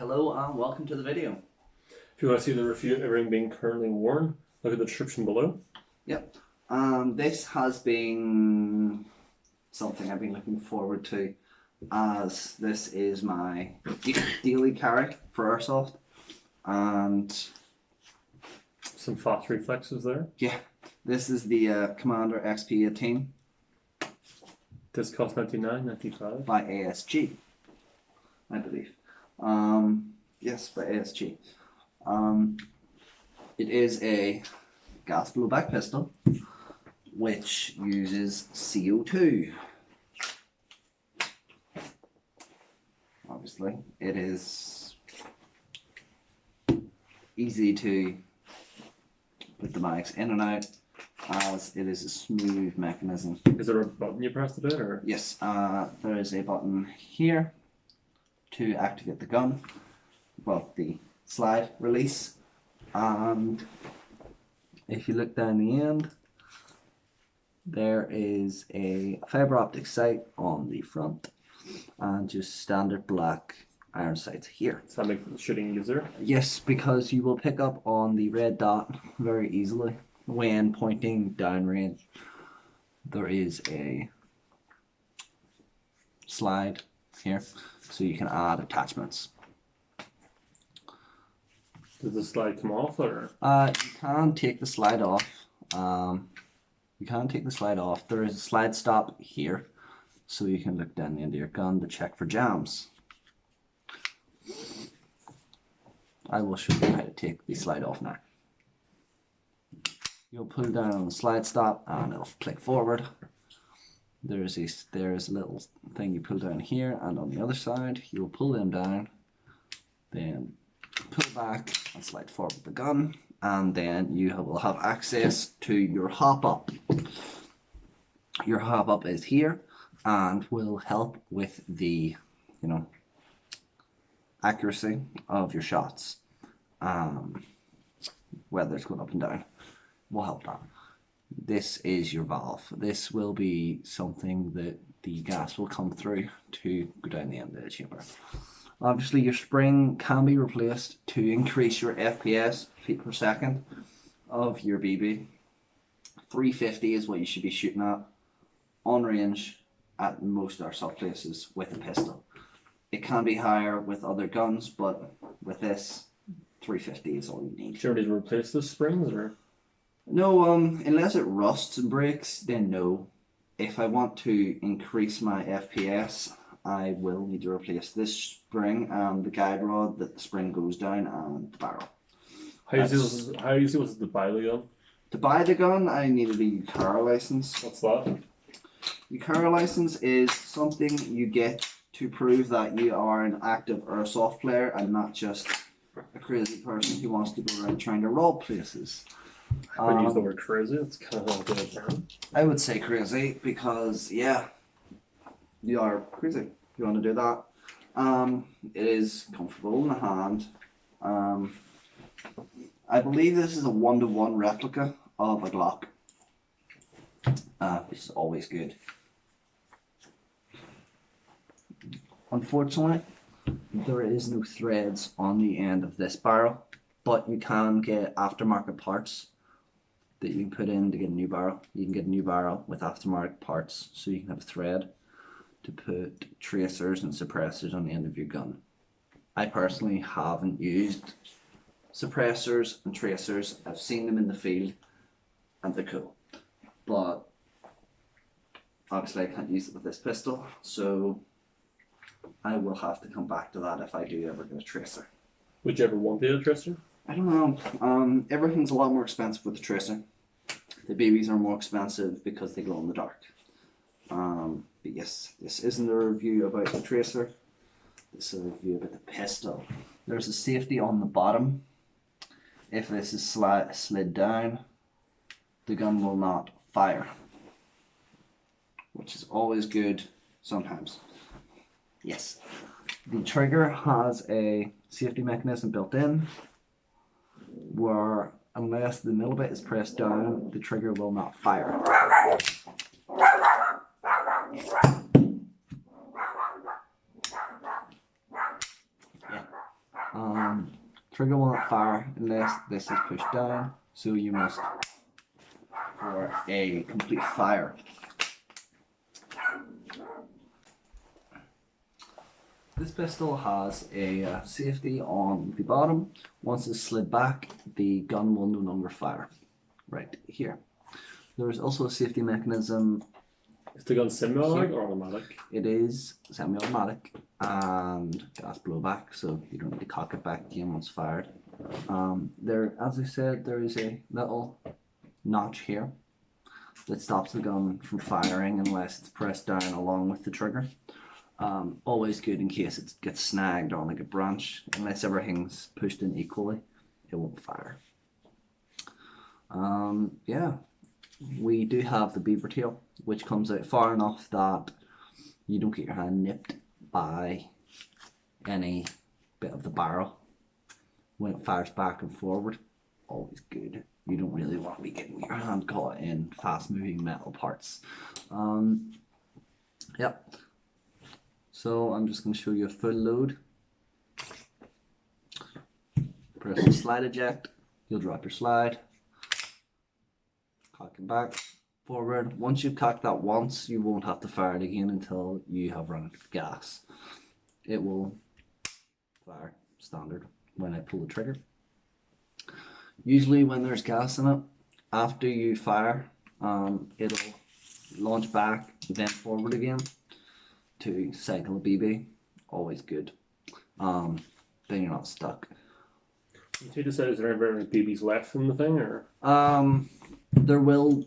Hello and welcome to the video. If you want to see the review of everything being currently worn, look at the description below. Yep. This has been something I've been looking forward to, as this is my daily carry for Airsoft, and Some fast reflexes there. yeah, this is the Commander Xp18 This costs $99.95 by ASG, I believe. Yes, by ASG. It is a gas blowback pistol which uses CO2. Obviously, it is easy to put the mags in and out, as it is a smooth mechanism. Is there a button you press to do it, or? Yes, there is a button here to activate the gun, well, the slide release, and if you look down the end, there is a fibre optic sight on the front and just standard black iron sights here. Does that make shooting easier? Yes, because you will pick up on the red dot very easily when pointing downrange. There is a slide here, so you can add attachments. Does the slide come off, or? You can take the slide off. There is a slide stop here, so you can look down the end of your gun to check for jams. I will show you how to take the slide off now. You'll pull down on the slide stop and it'll click forward. There's a little thing you pull down here, and on the other side you'll pull them down, then pull back and slide forward the gun, and then you will have access to your hop up. Your hop up is here and will help with the, accuracy of your shots. Whether it's going up and down will help that. This is your valve. This will be something that the gas will come through to go down the end of the chamber. Obviously, your spring can be replaced to increase your FPS, feet per second, of your BB. 350 is what you should be shooting at on range at most airsoft places with a pistol. It can be higher with other guns, but with this, 350 is all you need. Do you need to replace the springs, or? No, unless it rusts and breaks, then no. If I want to increase my FPS, I will need to replace this spring and the guide rod that the spring goes down, and the barrel. How easy was it to buy the gun? To buy the gun, I needed a UCARA license. What's that? UCARA license is something you get to prove that you are an active airsoft player and not just a crazy person who wants to go around trying to rob places. I wouldn't use the word crazy, it's kind of like a term. I would say crazy because, yeah, you are crazy if you want to do that. It is comfortable in the hand. I believe this is a 1-to-1 replica of a Glock, which is always good. Unfortunately, there is no threads on the end of this barrel, but you can get aftermarket parts that you can put in to get a new barrel. You can get a new barrel with aftermarket parts, so you can have a thread to put tracers and suppressors on the end of your gun. I personally haven't used suppressors and tracers. I've seen them in the field and they're cool, but obviously I can't use it with this pistol, so I will have to come back to that if I do ever get a tracer. Would you ever want the tracer? I don't know. Everything's a lot more expensive with the tracer. The BBs are more expensive because they glow in the dark. But yes, this isn't a review about the tracer. This is a review about the pistol. There's a safety on the bottom. If this is slid down, the gun will not fire, which is always good sometimes. Yes. The trigger has a safety mechanism built in where unless the middle bit is pressed down, the trigger will not fire. Yeah. Trigger will not fire unless this is pushed down, so you must, for a complete fire. This pistol has a safety on the bottom. Once it's slid back, the gun will no longer fire. Right here. There is also a safety mechanism. Is the gun semi-automatic or automatic? It is semi-automatic and gas blowback, so you don't need to cock it back again once fired. There, as I said, there is a little notch here that stops the gun from firing unless it's pressed down along with the trigger. Always good in case it gets snagged on like a branch. Unless everything's pushed in equally, it won't fire. Yeah, we do have the beaver tail, which comes out far enough that you don't get your hand nipped by any bit of the barrel when it fires back and forward. Always good. You don't really want to be getting your hand caught in fast moving metal parts. Yep. So I'm just going to show you a full load. Press the slide eject, you'll drop your slide, cock it back, forward. Once you've cocked that once, you won't have to fire it again until you have run out of gas. It will fire standard when I pull the trigger. Usually when there's gas in it, after you fire, it'll launch back, then forward again to cycle a BB. Always good. Then you're not stuck. Did you decide is there ever any BBs left in the thing, or? There will,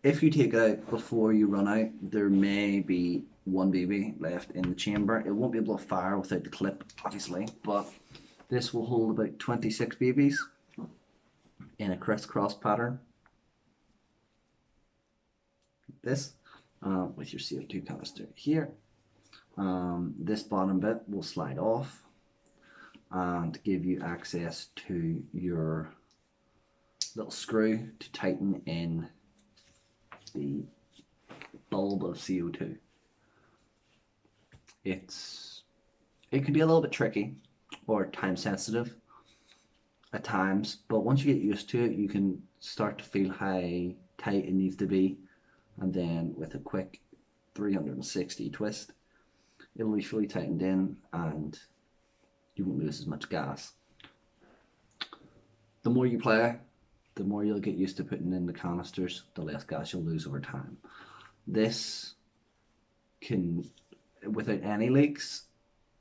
if you take it out before you run out, there may be one BB left in the chamber. It won't be able to fire without the clip, obviously, but this will hold about 26 BBs in a crisscross pattern. This, with your CO2 canister here. This bottom bit will slide off and give you access to your little screw to tighten in the bulb of CO2. It can be a little bit tricky or time sensitive at times, but once you get used to it, you can start to feel how tight it needs to be, and then with a quick 360 twist, it'll be fully tightened in and you won't lose as much gas. The more you play, the more you'll get used to putting in the canisters, the less gas you'll lose over time. This can, without any leaks,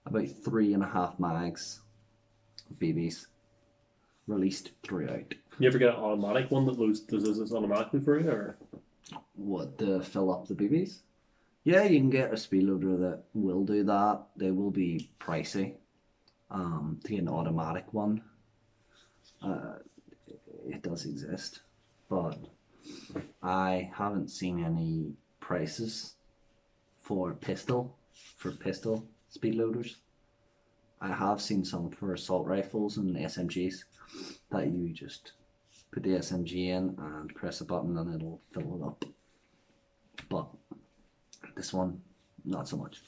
about 3.5 mags of BBs released throughout. You ever get an automatic one that does this automatically for you, or? What, to fill up the BBs? Yeah, you can get a speed loader that will do that. They will be pricey. To get an automatic one, it does exist, but I haven't seen any prices for pistol speed loaders. I have seen some for assault rifles and SMGs that you just put the SMG in and press a button and it'll fill it up. But this one, not so much.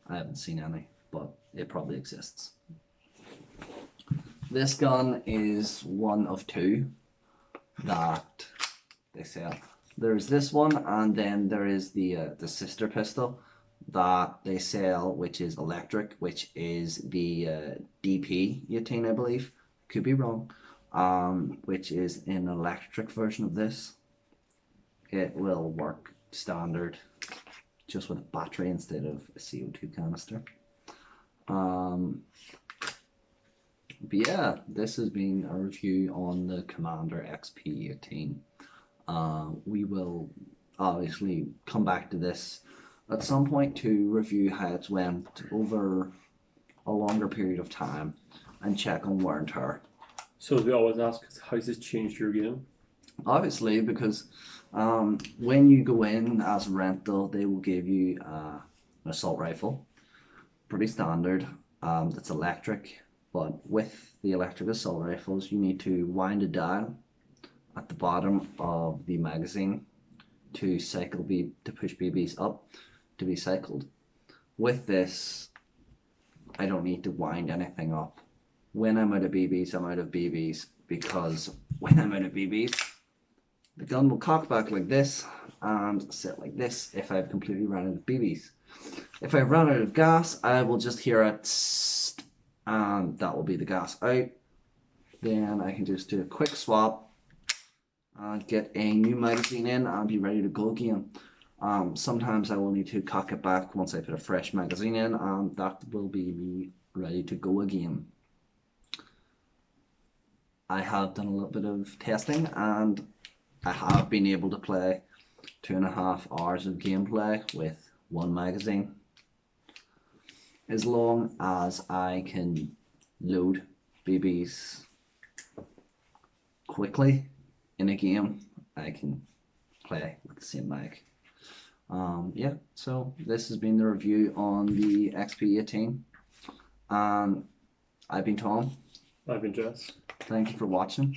I haven't seen any, but it probably exists. This gun is one of two that they sell. There's this one, and then there is the sister pistol that they sell, which is electric, which is the Xp18, I believe. Could be wrong. Which is an electric version of this. It will work standard, just with a battery instead of a CO2 canister. But yeah, this has been a review on the Commander Xp18. We will obviously come back to this at some point to review how it's went over a longer period of time and check on wear and tear. So as we always ask, how's this changed your game? Obviously, because when you go in as a rental, they will give you an assault rifle, pretty standard. That's electric, but with the electric assault rifles, you need to wind a dial at the bottom of the magazine to push BBs up to be cycled. With this, I don't need to wind anything up. when I'm out of BBs, I'm out of BBs, because when I'm out of BBs, the gun will cock back like this and sit like this if I've completely run out of BBs. If I've run out of gas, I will just hear a tss, and that will be the gas out. Then I can just do a quick swap and get a new magazine in and be ready to go again. Sometimes I will need to cock it back once I put a fresh magazine in, and that will be me ready to go again. I have done a little bit of testing, and I have been able to play 2.5 hours of gameplay with one magazine. As long as I can load BBs quickly in a game, I can play with the same mag. Yeah, so this has been the review on the XP18, and I've been Tom. I've been Jess. Thank you for watching.